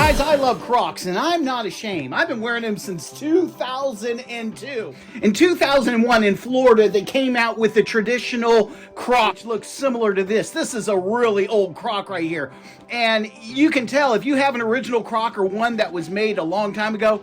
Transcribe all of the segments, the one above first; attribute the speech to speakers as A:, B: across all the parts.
A: Guys, I love Crocs, and I'm not ashamed. I've been wearing them since 2002. In 2001 in Florida, they came out with the traditional Croc, which looks similar to this. This is a really old Croc right here. And you can tell if you have an original Croc or one that was made a long time ago,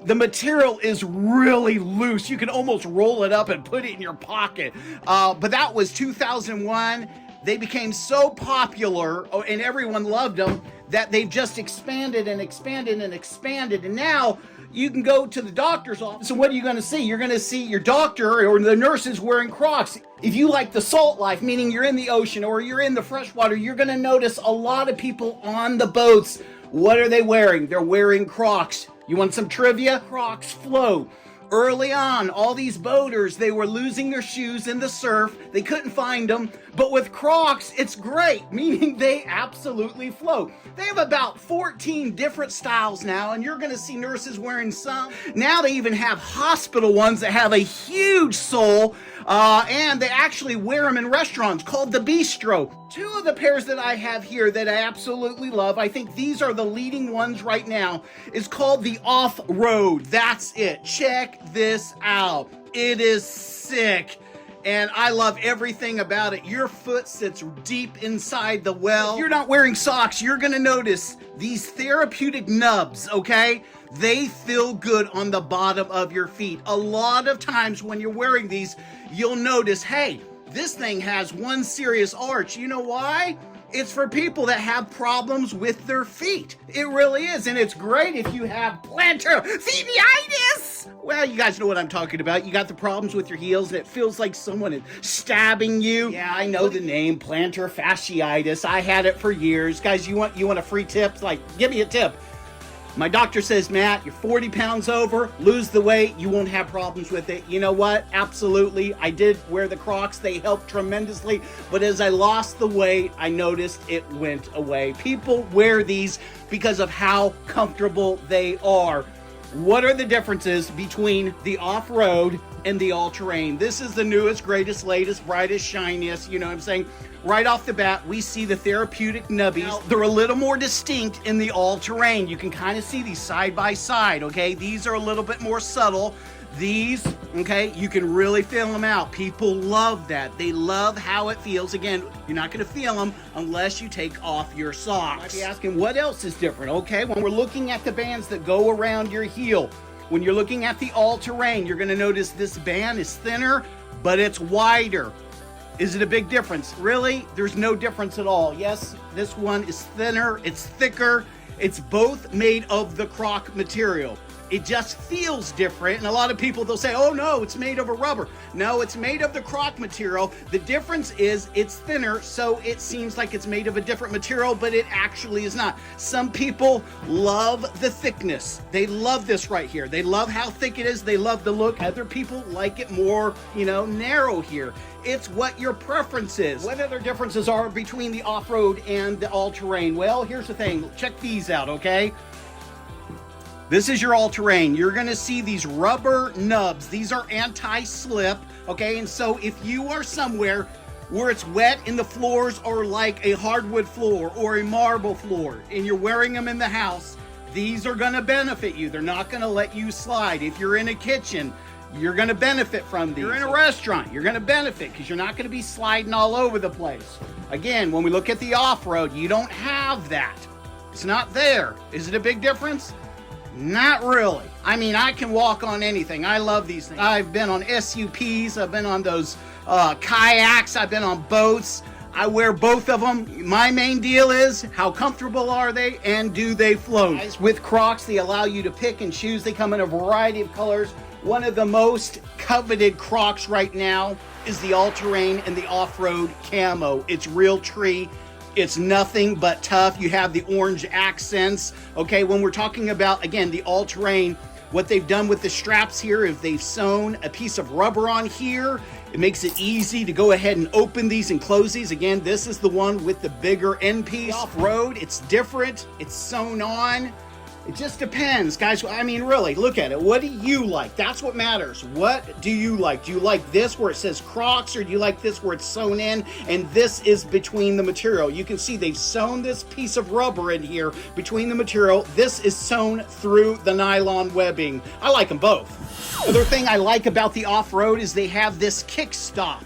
A: the material is really loose. You can almost roll it up and put it in your pocket. But that was 2001. They became so popular, and everyone loved them, that they've just expanded and expanded and expanded. And now you can go to the doctor's office, and what are you going to see? You're going to see your doctor or the nurses wearing Crocs. If you like the salt life, meaning you're in the ocean or you're in the freshwater, you're going to notice a lot of people on the boats. What are they wearing? They're wearing Crocs. You want some trivia? Crocs float. Early on, all these boaters, they were losing their shoes in the surf. They couldn't find them. But with Crocs, it's great, meaning they absolutely float. They have about 14 different styles now, and you're going to see nurses wearing some. Now they even have hospital ones that have a huge sole, and they actually wear them in restaurants called the Bistro. Two of the pairs that I have here that I absolutely love, I think these are the leading ones right now, is called the Off-Road. That's it. Check this out. It is sick. And I love everything about it. Your foot sits deep inside the well. If you're not wearing socks, you're gonna notice these therapeutic nubs, okay? They feel good on the bottom of your feet. A lot of times when you're wearing these, you'll notice, hey, this thing has one serious arch. You know why? It's for people that have problems with their feet. It really is, and it's great if you have plantar fasciitis. Well, you guys know what I'm talking about. You got the problems with your heels, and it feels like someone is stabbing you. Yeah, I know the name, plantar fasciitis. I had it for years. Guys, you want a free tip? Like, give me a tip. My doctor says, Matt, you're 40 pounds over, lose the weight, you won't have problems with it. You know what? Absolutely. I did wear the Crocs. They helped tremendously. But as I lost the weight, I noticed it went away. People wear these because of how comfortable they are. What are the differences between the off-road and the all-terrain? This is the newest, greatest, latest, brightest, shiniest, you know what I'm saying? Right off the bat, we see the therapeutic nubbies. Now, they're a little more distinct in the all-terrain. You can kind of see these side by side, okay? These are a little bit more subtle. These, okay, you can really feel them out. People love that. They love how it feels. Again, you're not going to feel them unless you take off your socks. You might be asking, what else is different? Okay, when we're looking at the bands that go around your heel, when you're looking at the all-terrain, you're going to notice this band is thinner, but it's wider. Is it a big difference? Really? There's no difference at all. Yes, this one is thinner, it's thicker. It's both made of the Croc material. It just feels different, and a lot of people, they'll say, oh no, it's made of a rubber. No, it's made of the Croc material. The difference is it's thinner, so it seems like it's made of a different material, but it actually is not. Some people love the thickness. They love this right here. They love how thick it is. They love the look. Other people like it more, narrow here. It's what your preference is. What other differences are between the off-road and the all-terrain? Well, here's the thing. Check these out, okay? This is your all-terrain. You're gonna see these rubber nubs. These are anti-slip, okay? And so if you are somewhere where it's wet in the floors or like a hardwood floor or a marble floor and you're wearing them in the house, these are gonna benefit you. They're not gonna let you slide. If you're in a kitchen, you're gonna benefit from these. You're in a restaurant, you're gonna benefit because you're not gonna be sliding all over the place. Again, when we look at the off-road, you don't have that. It's not there. Is it a big difference? Not really. I mean, I can walk on anything. I love these things. I've been on SUPs. I've been on those kayaks. I've been on boats. I wear both of them. My main deal is how comfortable are they and do they float? With Crocs, they allow you to pick and choose. They come in a variety of colors. One of the most coveted Crocs right now is the all-terrain and the off-road camo. It's real tree. It's nothing but tough. You have the orange accents. Okay, when we're talking about, again, the all-terrain, what they've done with the straps here is they've sewn a piece of rubber on here. It makes it easy to go ahead and open these and close these. Again, this is the one with the bigger end piece. Off-road, it's different. It's sewn on. It just depends, guys. I mean, really, look at it. What do you like? That's what matters. What do you like? Do you like this where it says Crocs, or do you like this where it's sewn in and this is between the material? You can see they've sewn this piece of rubber in here between the material. This is sewn through the nylon webbing. I like them both. Other thing I like about the off-road is they have this kick stop.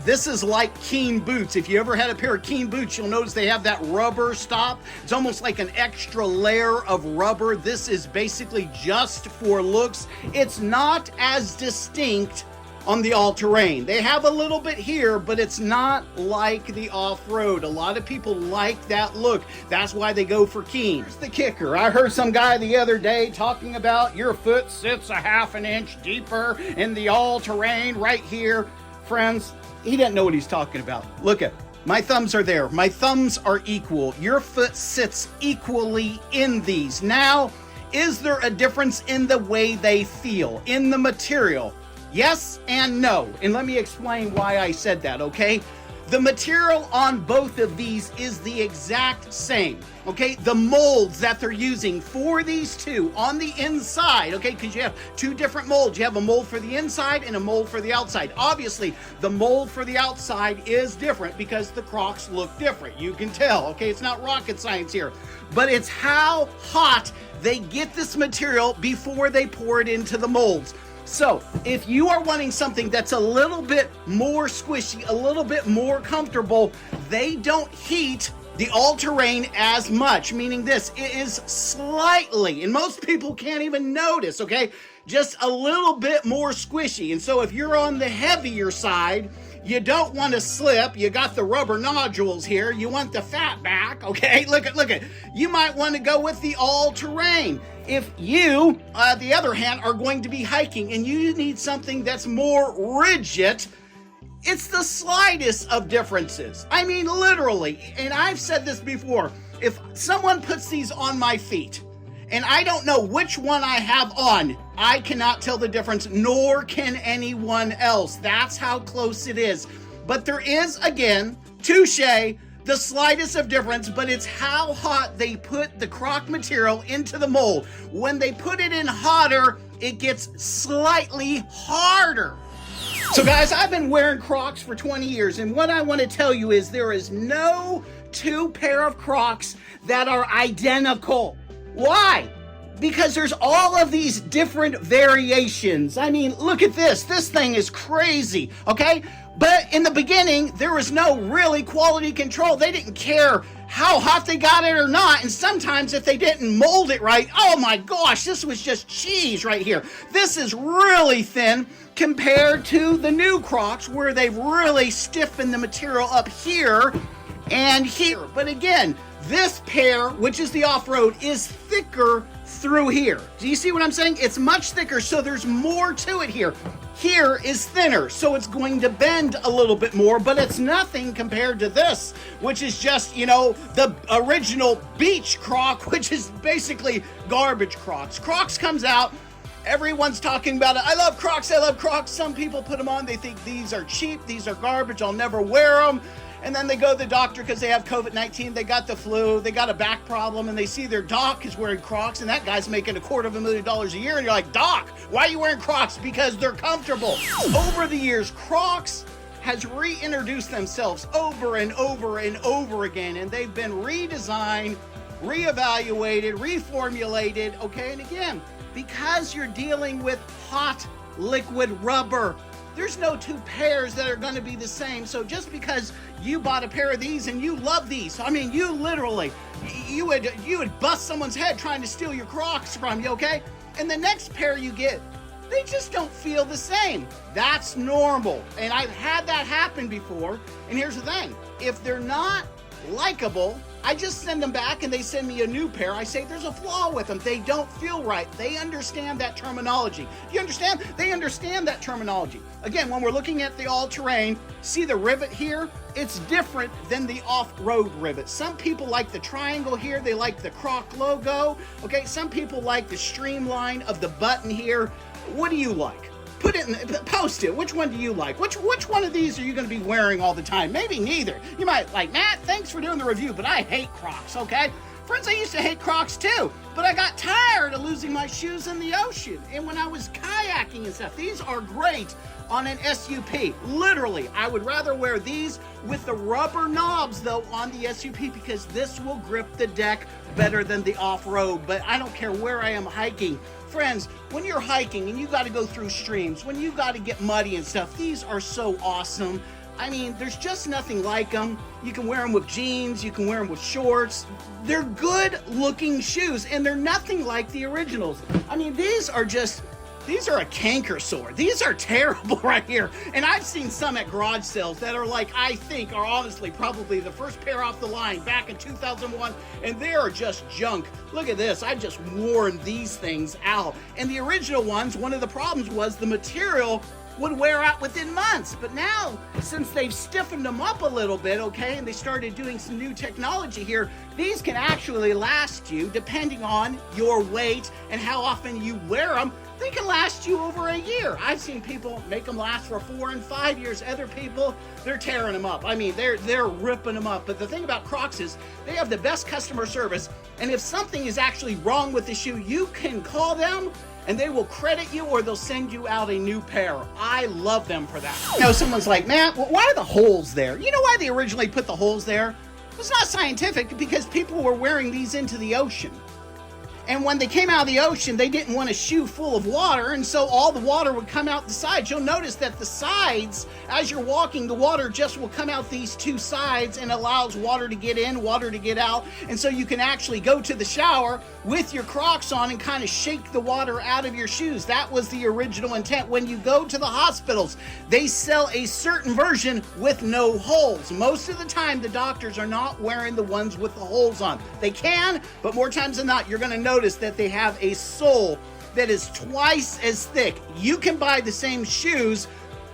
A: This is like Keen boots. If you ever had a pair of Keen boots, you'll notice they have that rubber stop. It's almost like an extra layer of rubber. This is basically just for looks. It's not as distinct on the all-terrain. They have a little bit here, but it's not like the off-road. A lot of people like that look. That's why they go for Keen. Here's the kicker. I heard some guy the other day talking about your foot sits a half an inch deeper in the all-terrain right here. Friends, he doesn't know what he's talking about. Look at my thumbs are there. My thumbs are equal. Your foot sits equally in these. Now, is there a difference in the way they feel, in the material? Yes and no. And let me explain why I said that, okay? The material on both of these is the exact same, okay? The molds that they're using for these two on the inside, okay? Because you have two different molds. You have a mold for the inside and a mold for the outside. Obviously, the mold for the outside is different because the Crocs look different. You can tell, okay? It's not rocket science here. But it's how hot they get this material before they pour it into the molds. So, if you are wanting something that's a little bit more squishy, a little bit more comfortable, they don't heat the all-terrain as much, meaning this, it is slightly, and most people can't even notice, okay, just a little bit more squishy. And so if you're on the heavier side, you don't want to slip. You got the rubber nodules here. You want the fat back, okay? Look at. You might want to go with the all-terrain. If you, the other hand, are going to be hiking and you need something that's more rigid, it's the slightest of differences. I mean, literally, and I've said this before, if someone puts these on my feet and I don't know which one I have on, I cannot tell the difference, nor can anyone else. That's how close it is. But there is, again, touche, the slightest of difference, but it's how hot they put the Croc material into the mold. When they put it in hotter, it gets slightly harder. So guys, I've been wearing Crocs for 20 years, and what I want to tell you is there is no two pair of Crocs that are identical. Why? Because there's all of these different variations. I mean, look at this. This thing is crazy, okay? But in the beginning, there was no really quality control. They didn't care how hot they got it or not. And sometimes if they didn't mold it right, oh my gosh, this was just cheese right here. This is really thin compared to the new Crocs where they've really stiffened the material up here and here. But again, this pair, which is the off-road, is thicker through here. Do you see what I'm saying? It's much thicker, so there's more to it here. Here is thinner, so it's going to bend a little bit more, but it's nothing compared to this, which is just, you know, the original beach Croc, which is basically garbage Crocs. Crocs comes out, everyone's talking about it. I love Crocs, I love Crocs. Some people put them on, they think these are cheap, these are garbage, I'll never wear them. And then they go to the doctor because they have COVID-19, they got the flu, they got a back problem, and they see their doc is wearing Crocs, and that guy's making $250,000 a year, and you're like, Doc, why are you wearing Crocs? Because they're comfortable. Over the years, Crocs has reintroduced themselves over and over and over again, and they've been redesigned, reevaluated, reformulated, okay? And again, because you're dealing with hot liquid rubber, there's no two pairs that are going to be the same. So just because you bought a pair of these and you love these, I mean, you literally, you would bust someone's head trying to steal your Crocs from you, okay? And the next pair you get, they just don't feel the same. That's normal. And I've had that happen before. And here's the thing. If they're not likable, I just send them back and they send me a new pair. I say there's a flaw with them. They don't feel right. They understand that terminology. Do you understand? They understand that terminology. Again, when we're looking at the all-terrain, see the rivet here? It's different than the off-road rivet. Some people like the triangle here. They like the Croc logo. Okay, some people like the streamline of the button here. What do you like? Put it in, post it. Which one do you like? Which one of these are you going to be wearing all the time? Maybe neither. You might like, Matt, thanks for doing the review, but I hate Crocs, okay? Friends, I used to hate Crocs too. But I got tired of losing my shoes in the ocean. And when I was kayaking and stuff, these are great on an SUP. Literally, I would rather wear these with the rubber knobs though on the SUP, because this will grip the deck better than the off-road. But I don't care where I am hiking. Friends, when you're hiking and you got to go through streams, when you got to get muddy and stuff, these are so awesome. I mean, there's just nothing like them. You can wear them with jeans, you can wear them with shorts. They're good looking shoes, and they're nothing like the originals. I mean, these are a canker sore. These are terrible right here. And I've seen some at garage sales that are like, I think are honestly probably the first pair off the line back in 2001, and they are just junk. Look at this. I've just worn these things out. And the original ones, one of the problems was the material would wear out within months. But now, since they've stiffened them up a little bit, okay, and they started doing some new technology here, these can actually last you, depending on your weight and how often you wear them, they can last you over a year. I've seen people make them last for 4 and 5 years. Other people, they're tearing them up. I mean, they're ripping them up. But the thing about Crocs is they have the best customer service. And if something is actually wrong with the shoe, you can call them and they will credit you, or they'll send you out a new pair. I love them for that. You know, someone's like, man, why are the holes there? You know why they originally put the holes there? It's not scientific, because people were wearing these into the ocean. And when they came out of the ocean, they didn't want a shoe full of water, and so all the water would come out the sides. You'll notice that the sides, as you're walking, the water just will come out these two sides and allows water to get in, water to get out. And so you can actually go to the shower with your Crocs on and kind of shake the water out of your shoes. That was the original intent. When you go to the hospitals, they sell a certain version with no holes. Most of the time, the doctors are not wearing the ones with the holes on. They can, but more times than not, you're going to notice that they have a sole that is twice as thick. You can buy the same shoes,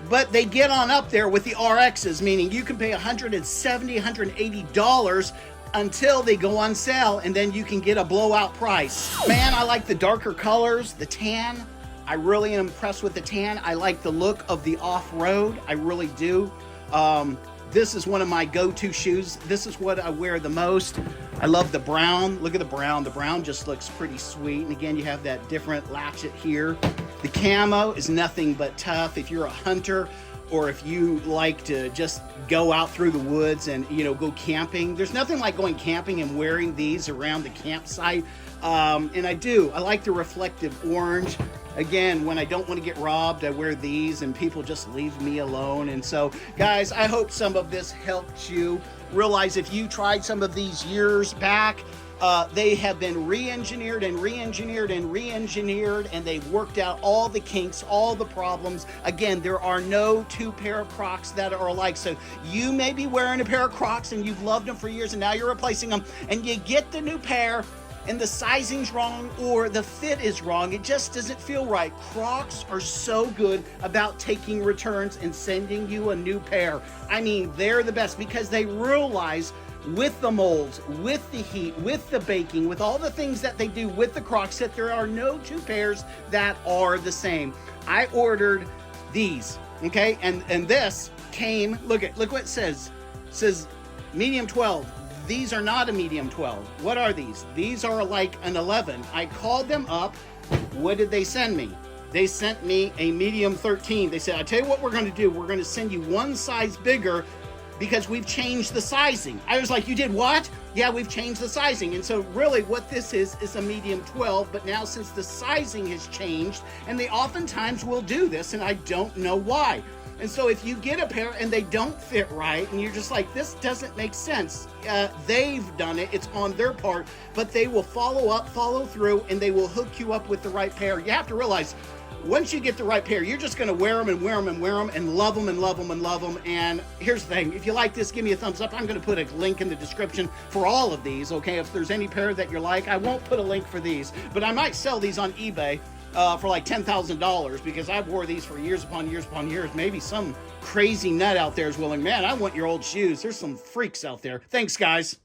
A: but they get on up there with the RXs, meaning you can pay $170, $180 until they go on sale, and then you can get a blowout price. Man, I like the darker colors, the tan. I really am impressed with the tan. I like the look of the off-road. I really do. This is one of my go-to shoes. This is what I wear the most. I love the brown. Look at the brown. The brown just looks pretty sweet. And again, you have that different latchet here. The camo is nothing but tough. If you're a hunter, or if you like to just go out through the woods and, you know, go camping, there's nothing like going camping and wearing these around the campsite. And I like the reflective orange. Again, when I don't want to get robbed, I wear these and people just leave me alone. And so, guys, I hope some of this helped you realize if you tried some of these years back, they have been re-engineered and re-engineered and re-engineered, and they've worked out all the kinks, all the problems. Again, there are no two pair of Crocs that are alike. So you may be wearing a pair of Crocs and you've loved them for years and now you're replacing them, and you get the new pair and the sizing's wrong or the fit is wrong. It just doesn't feel right. Crocs are so good about taking returns and sending you a new pair. I mean, they're the best because they realize with the molds, with the heat, with the baking, with all the things that they do with the Crocs, that there are no two pairs that are the same. I ordered these, okay? And this came, look what it says. It says medium 12. These are not a medium 12. What are these? These are like an 11. I called them up. What did they send me? They sent me a medium 13. They said, I tell you what we're going to do. We're going to send you one size bigger because we've changed the sizing. I was like, you did what? Yeah, we've changed the sizing. And so really what this is a medium 12, but now since the sizing has changed, and they oftentimes will do this, and I don't know why. And so if you get a pair and they don't fit right, and you're just like, this doesn't make sense, they've done it, it's on their part, but they will follow up, follow through, and they will hook you up with the right pair. You have to realize, once you get the right pair, you're just going to wear them and wear them and wear them and love them and love them and love them. And here's the thing, if you like this, give me a thumbs up. I'm going to put a link in the description for all of these, okay? If there's any pair that you're like, I won't put a link for these, but I might sell these on eBay for like $10,000 because I've wore these for years upon years upon years. Maybe some crazy nut out there is willing, man, I want your old shoes. There's some freaks out there. Thanks, guys.